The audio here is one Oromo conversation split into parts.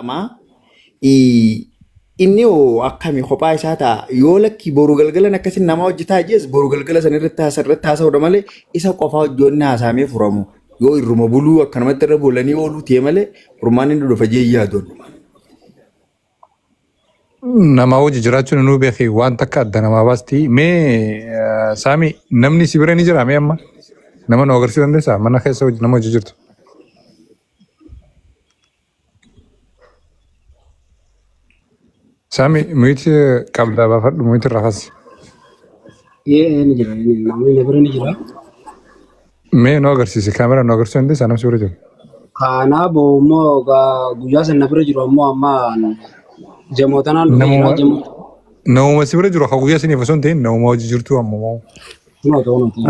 Ama inni hoo akkami kophaa isaa ta'a yoo lakki boru galgalan akkasiin nama hojjetaa jees boru galgala san irratti haasa'udha malee isa qofaa hojjoonni haasaamee furamu yoo irruma buluu akkanumatti irra boolanii ooluu ta'e malee furmaan inni dhufa jee yaadon. Nama hojii jiraachuun nuu beekee waan takka adda namaa baasti mee saami namni si bira ni jira mee amma nama nu agarsiisuu dandeessaa mana keessa nama hojii jirtu. Sami miti kabda baafad miti rakas. Ni jira namni na bira ni jira. Me no agarsiisi kamera no agarsiisu dandeessaa nama si bira jiru. Kanaafuu immoo guyyaa sana na bira jiru ammoo amma jamootanaan namuma si bira jiru akka guyyaa saniif osoo hin ta'in namuma hojii jirtu ammoo.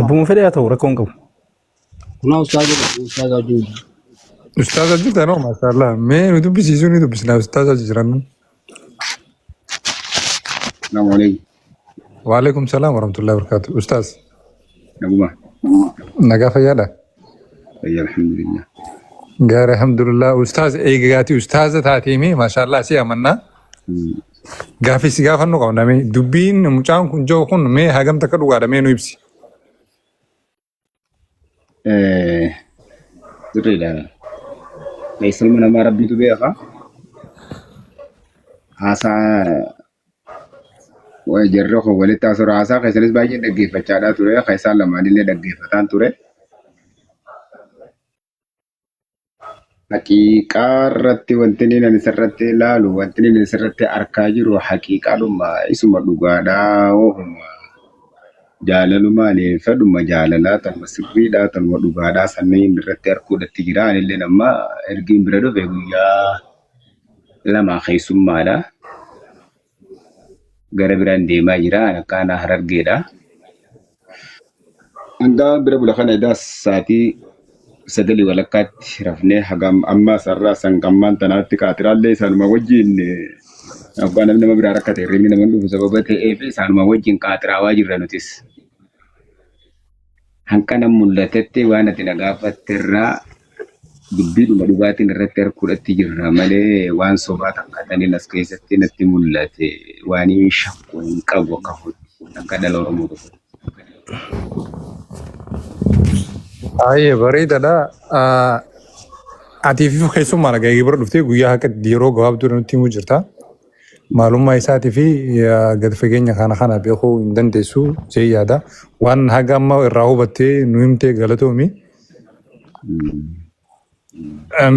Abbuma fedhe haa ta'u rakkoon qabu. Kunaa ustaaza wajjin jira. Ustaaza jirta noo maashaallah mee nu dubbisiisuu ni dubbisnaa ustaaza jiran. السلام عليكم. وعليكم السلام ورحمة الله وبركاته. أستاذ. نعم. نجاح يلا. أي الحمد لله. قال الحمد لله أستاذ إيجاتي أستاذة تاتيمي ما شاء الله سيا منا. قافي سيقاف النقطة نامي دبين مجان كن جو كن مي هاجم تكرر على مي نويبسي. زريلا. ليس من ما ربي تبيها. هاسا وجرّه ولت أسرع عسى خيسانس باجي دقي فجأة توري خيسان لما نيل دقي فتان توري حقيقة رتي وانتني نسرتي لالو وانتني نسرتي أركاجر وحقيقة لما اسم دوغادا وهم جاللو مالي فدوما جاللا تنمسري دا تنمو دوغادا سنين رتي أركو دتجران اللي نما إرجين بردو بيقويا لما خيسوم مالا gara biraan deemaa jira kana harargeedha. Hanga bira bula kana idaas sa'aatii 9 walakkaatti rafnee hagam amma sarara sangammaan tanaatti kaatiraallee isaanuma wajjin abbaan namni nama biraa rakkate hirrinni nama dhufu sababa ta'eef isaanuma wajjin kaatiraawaa jirra nutis. Hanqana mul'atetti waan ati na gaafatterraa dubbiidhuma dhugaatiin irratti harkuudhatti jirra malee waan sobaa takkataniin as keessatti natti mul'ate waan shakku hin qabu akka dhala Oromoo tokko. Aye bareedaadha. Ati fi keessummaa nagaa bira dhuftee guyyaa akka yeroo gabaabduu nutti himuu jirta. Maalummaa isaatii fi gad fageenya kana beekuu hin dandeessu jee yaada. Waan haga amma irraa hubattee nu himtee galatoomi.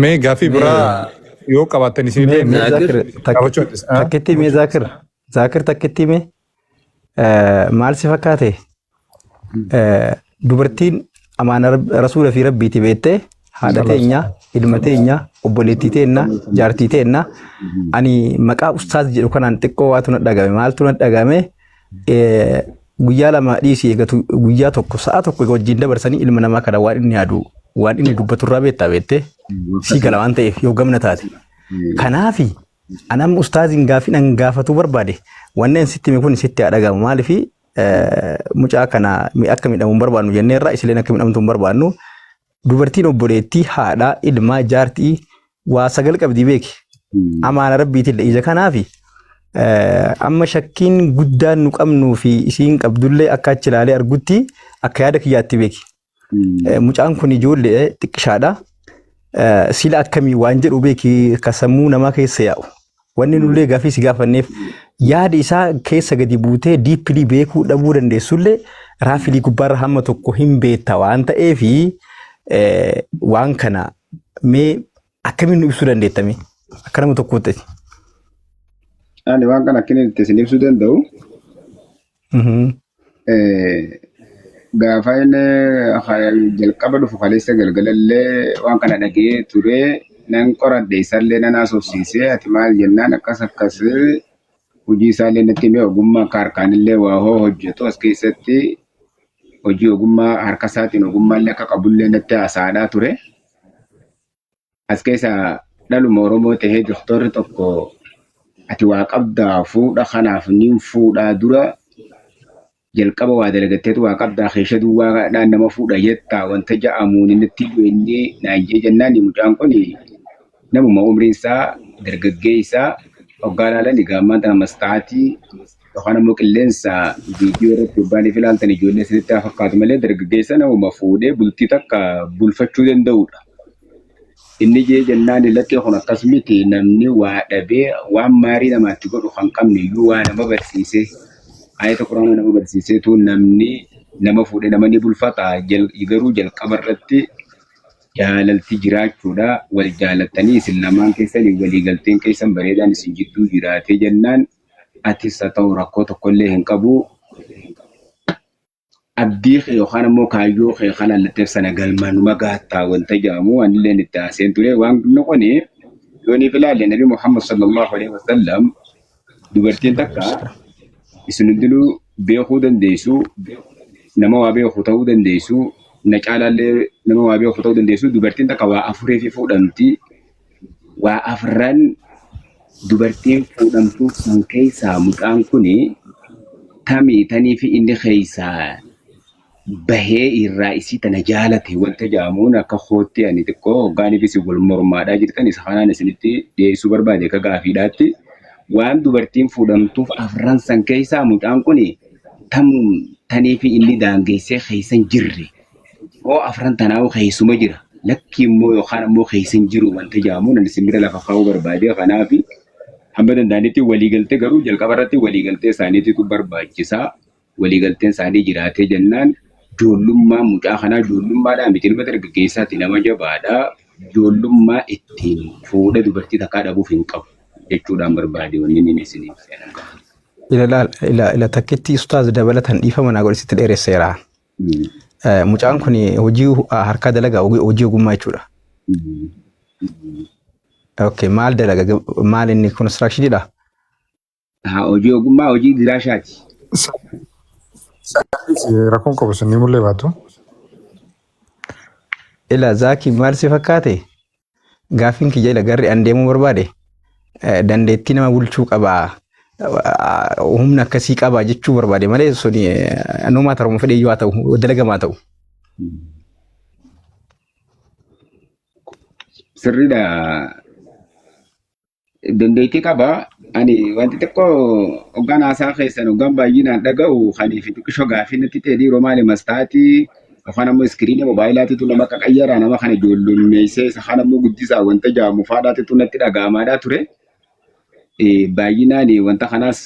Mee gaaffii biraa yoo qabaatan isinillee takkitti mee Zaakir takkitti mee maal si fakkaate dubartiin amaana rasuula fi rabbiiti beettee haadha teenya ilma teenya obboleettii teenya jaartii teenya ani maqaa ustaaz jedhu kanaan xiqqoo waatu na dhagame maaltu na dhagame guyyaa lama dhiisii eegatu guyyaa tokko sa'a tokko wajjin dabarsanii ilma namaa kana waan inni yaadu waan inni dubbatu irraa beettee si gala waan ta'eef yoo gamna taate. Kanaafi anam ustaaziin gaaffii nan gaafatu barbaade wanneen sitti mi kun sitti dhagamu maaliifi mucaa kana akka midhamuun barbaannu jenneerra isileen akka midhamtuun barbaannu dubartiin obboleettii haadhaa ilmaa jaartii waa 9 qabdi beeki amaana rabbiitillee ija kanaafi amma shakkiin guddaan nu qabnuu fi isiin qabdullee akka achi ilaalee argutti akka yaada kiyyaatti beeki. Mucaan kun ijoollee xiqqishaadha. Sila akkamii waan jedhu beeki kasammuu namaa keessa yaa'u. Wanni nullee gaaffii si gaafanneef yaada isaa keessa gadi buutee diippilii beekuu dhabuu dandeessullee raafilii gubbaarra hamma tokko hin beekta waan ta'eefi waan kana mee akkamiin nu ibsuu dandeettame akka nama tokkootti. Ani waan kana akkamiin itti isin ibsuu danda'u. Gaafa inni jalqaba dhufu kaleessa galgalallee waan kana dhagee ture nan qoradhe isaallee nan haasofsiisee ati maal jennaan akkas hojii isaallee natti himee ogummaa akka harkaanillee waa hojjetu as keessatti hojii ogummaa harka isaatiin ogummaallee akka qabullee natti haasa'aa ture. As keessa dhaluma Oromoo tahee doktorri tokko ati waa qabdaa fuudha kanaaf nin fuudhaa dura jalqaba waa dalagatteetu waa qabdaa keessa duwwaa nama fuudha jettaa wanta ja'amuun inni itti dhu'ennee naajjee jennaan mucaan kun namuma umriin isaa dargaggeessa hoggaalaan egaa tana mastaatii yookaan immoo qilleensa viidiyoo irratti urbaanii fi ilaaltan ijoollee sirriitti haa fakkaatu malee dargaggeessa namuma fuudhee bultii takka bulfachuu danda'udha. Inni jee jennaan lakkee kun akkas miti namni waa dhabee waan maarii namaatti godhu kan qabne iyyuu waa nama barsiisee ayata quraana nama barsiiseetu namni nama fuudhee nama ni bulfata garuu jalqaba irratti jaalalti jiraachuudha wal jaalattanii isin lamaan keessanii waliigalteen keessan bareedaan isin jidduu jiraatee jennaan atis haa ta'u rakkoo tokkollee hin qabu. Abdii yookaan immoo kaayyoo kan allatteef sana galmaanuma gaattaa wanta jedhamu anillee itti haaseen ture waan kun yoonii filaalle Nabi Muhammad sallallahu alaihi wasallam dubartiin takka isin hundinuu beekuu dandeessu nama waa beeku ta'uu dandeessu na caalaallee nama waa beeku ta'uu dandeessu dubartiin takka waa afurii fi fuudhamti waa afran dubartiin fuudhamtuu san keessaa mucaan kuni tamii tanii fi inni keessaa bahee irraa isii tana jaalate wanta jedhamuun akka hootti ani xiqqoo hoggaaniif isin wal mormaadhaa jirtan isa kanaan isinitti dhiyeessuu barbaade akka gaafiidhaatti waan dubartiin fuudhamtuuf afran san keessaa mucaan kun tanii fi inni daangeessee keessan jirre oo afran tanaa'u keessuma jira lakki immoo yookaan immoo keessan jiru wanta jedhamuun ani isin bira lafa kaa'uu barbaade kanaaf hamma danda'anitti waliigaltee garuu jalqaba irratti waliigaltee isaaniitu barbaachisaa waliigalteen isaanii jiraatee jennaan. Ijoollummaa mucaa kanaa ijoollummaadhaan miti ilma dargaggeessaatti nama jabaadhaa ijoollummaa ittiin fuudha dubartii takkaa dhabuuf hin qabu jechuudhaan barbaade wanni inni isiniif ila takkitti ustaaz dabalatan dhiifama naa godhisitti dheeresseera. Mucaan kun hojii harkaa dalagaa hojii ogummaa jechuudha. Okay, maal dalaga maal inni constructionidha? Hojii ogummaa hojii giraashaati. Rakkoon qabu sun ni mul'ee baatu. Ila Zaaki maal si fakkaate? Gaaffiin kiyya ila garri an deemuu barbaade dandeettii nama bulchuu qabaa humna akkasii qabaa jechuu barbaade malee suni anumaa taruma fedhe iyyuu haa ta'u dalagamaa ta'u. Sirriidha. Dandeettii qabaa. Ani wanti xiqqoo hoggaan haasaa keessan hoggaan baay'inaan dhaga'u kaniif xiqqishoo gaaffii natti ta'e dhiiroo maali mastaatii yookaan ammoo iskiriinii moobaayilaatiin nama qaqayyaraa nama kana ijoollummeessee isa kana ammoo guddisaa wanta jaamu faadhaatitu natti dhaga'amaadhaa ture. Baay'inaan wanta kanaas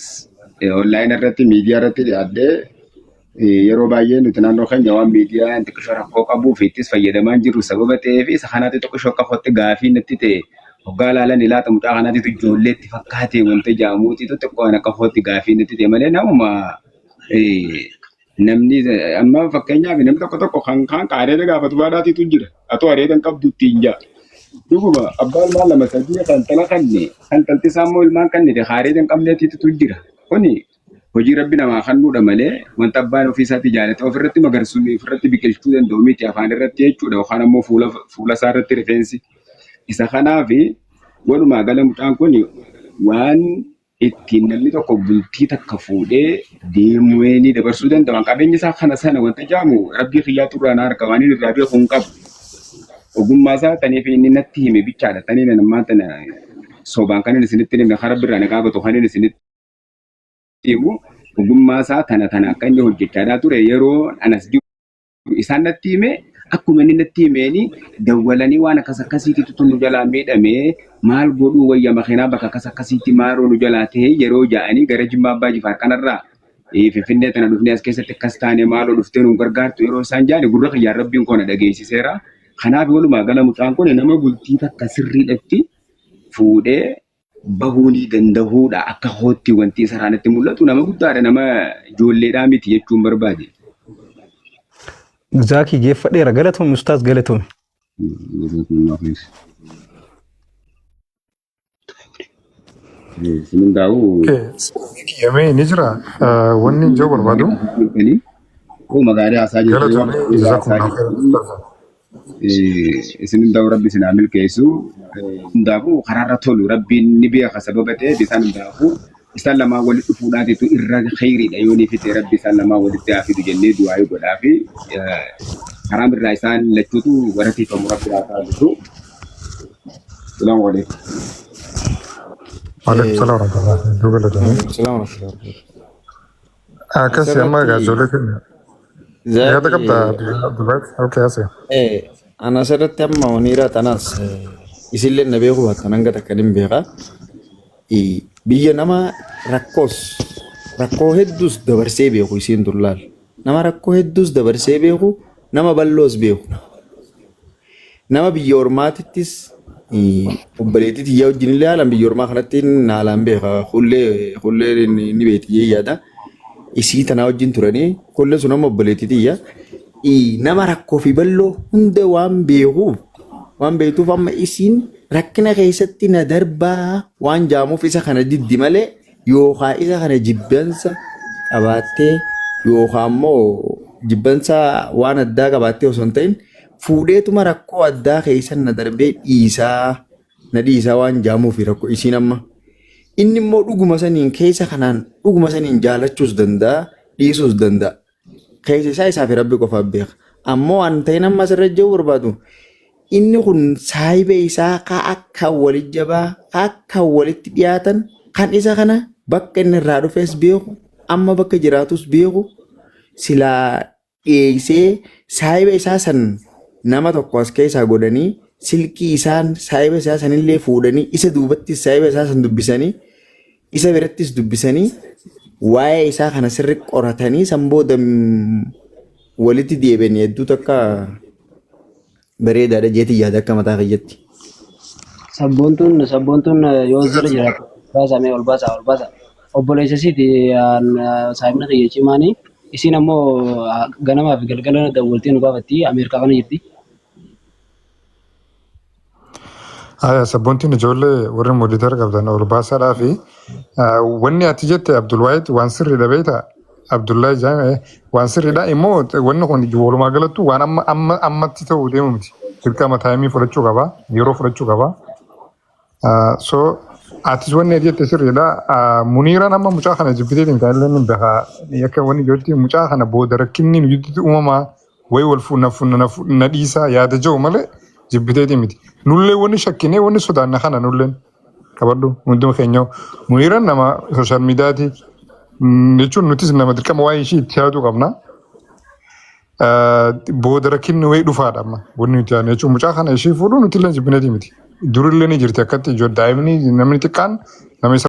onlaayinii irratti miidiyaa irratti dhiyaatee yeroo baay'ee nuti naannoo keenya waan miidiyaan xiqqishoo rakkoo qabuuf ittis fayyadamaa jirru sababa ta'eef isa kanaatti xiqqishoo qafotti gaaffii natti ta'e. Hoggaa laalan ilaata mucaa kanaatitu ijoolleetti fakkaatee wanta jaamuutitu xiqqoo akka hootti gaaffii natti ta'e malee namuma namni amma fakkeenyaaf namni tokko kan areeda gaafatu baadhaatitu jira. Atoo areeda hin qabdu ittiin jaa. Dhuguma abbaan maal lama sadii kan tala kanne kan talti isaa immoo ilmaan kanne areeda hin qabneetitu jira. Kuni hojii rabbi namaa kennuudha malee wanta abbaan ofiisaatti jaalate ofirratti magarsuu ofirratti biqilchuu danda'u miti afaan irratti jechuudha yookaan ammoo fuula isaa irratti rifeensi. Isa kanaaf walumaa gala mucaan kun waan ittiin namni tokko bultii takka fuudhee deemuu ni dabarsuu danda'a. Qabeenyi isaa kana sana wanta jaamu rabbii xiyyaa turraan harka waan inni irraa beeku hin qabu. Ogummaa isaa taniif inni natti hime bichaadha. Taniin nammaa tana sobaan kan inni isinitti hime karaa birraa na gaafatu kan inni isinitti himu ogummaa isaa tana akka inni hojjechaadhaa ture yeroo anas jiru isaan natti hime. Akkuma inni natti himeeni dawwalanii waan akkas akkasiitti nu jalaa miidhamee maal godhuu wayya makiinaa bakka akkas akkasiitti maaroo nu jalaa ta'e yeroo ja'anii gara Jimmaa Abbaa Jifaar kanarraa Finfinnee tana dhufnee as keessatti akkas taane maaloo dhuftee nu gargaartu yeroo isaan jaani gurra kiyyaan rabbiin koona dhageessiseera. Kanaaf walumaa gala mucaan kun nama bultii takka sirriidhatti fuudhee bahuu ni danda'uudha akka hootti wanti isaanitti mul'atu nama guddaadha nama ijoolleedhaa miti jechuun barbaade. Zaaki geeffadheera galatoome ustaas galatoome. Yamee ni jira wanni ijoo barbaadu. Magaalaa haasaa jirtu. Isin hundaa'u rabbi isin haa milkeessu. Hundaafuu karaarra tolu rabbiin ni beeka sababa ta'eef isaan hundaafuu isaan lamaan walitti dhufuudhaatitu irra khayriidha yoo ni fite rabbi isaan lamaan walitti haa fidu jennee du'aa godhaa fi karaa birraa isaan lachuutu warra tiifamu rabbi haa taasisu. Salaamu alaikum. Waalaikum salaam warahmatullahi wabarakatuh. Salaam warahmatullahi. Akkasii amma egaa ijoollee keenya. Yaada qabdaa Dubaay? Okay, asii. Ana asirratti amma honiiraa tanaas isillee na beeku bakka nan gata kan hin beeka. Biyya nama rakkoo hedduus dabarsee beeku isiin tullaal. Nama rakkoo hedduus dabarsee beeku, nama balloos beeku. Nama biyya ormaatittis obboleettii tiyyaa wajjin illee haalaan biyya ormaa kanatti haalaan beeka. Hullee ni beeti yaada. Isii tanaa wajjin turanii hullee sun amma obboleettii tiyyaa. Nama rakkoo fi balloo hunda waan beekuuf amma isiin rakkina keessatti na darbaa waan jaamuuf isa kana diddi malee yookaan isa kana jibbansa qabaattee yookaan immoo jibbansa waan addaa qabaattee osoo hin ta'in fuudheetuma rakkoo addaa keessa na darbee dhiisaa waan jaamuuf rakkoo isiin amma. Inni immoo dhuguma saniin keessa kanaan dhuguma saniin jaalachuus danda'a dhiisuus danda'a. Keessa isaa fi rabbi qofaaf beeka. Ammoo waan ta'in amma asirra jiru barbaadu. Inni kun saahiba isaa akka walitti jabaa akka walitti dhiyaatan kan isa kana bakka inni irraa dhufes beeku amma bakka jiraatus beeku silaa dhiyeessee saahiba isaa san nama tokko as keessaa godhanii silkii isaan saahiba isaa sanillee fuudhanii isa duubattis saahiba isaa san dubbisanii isa birattis dubbisanii waa'ee isaa kana sirri qoratanii san booda walitti deebi'anii hedduu takka bareedaadha jeetii yaada akka mataa fayyatti. Sabboontuun yoo jira jiraatu baasamee ol baasa. Obboleessa isiiti saayimna ta'e cimaanii isiin ammoo ganamaa fi galgala dawwaltee nu baafatti Ameerikaa kana jirti. Sabboontiin ijoollee warri mooditar qabdan ol baasaadhaa fi wanni ati jette Abdulwaayit waan sirriidha beektaa? Abdullahi Jaame waan sirriidha immoo wanni kun walumaa galattu waan ammatti ta'uu deemu miti. Dirqama taayimii fudhachuu qaba, yeroo fudhachuu qaba. So atis wanni ati jette sirriidha. Muniiraan amma mucaa kana jibbiteetiin kan illee beekaa akka wanni ijoolletti mucaa kana booda rakkinni nuti uumamaa wayi wal fuuna dhiisaa yaada jiru malee jibbiteetiin miti. Nullee wanni shakkinee wanni sodaanna kana nulleen qabadhu hunduma keenya. Muniiraan nama sooshaal miidiyaati. Jechuun nutis nama dirqama waa'ee ishii itti yaaduu qabna. Booda rakkinni wayii dhufaadha amma wanni nuti yaadne jechuun mucaa kana ishii fuudhuu nuti illee jibbineeti miti. Durillee ni jirti akkatti ijoollee daa'imni namni xiqqaan nama isa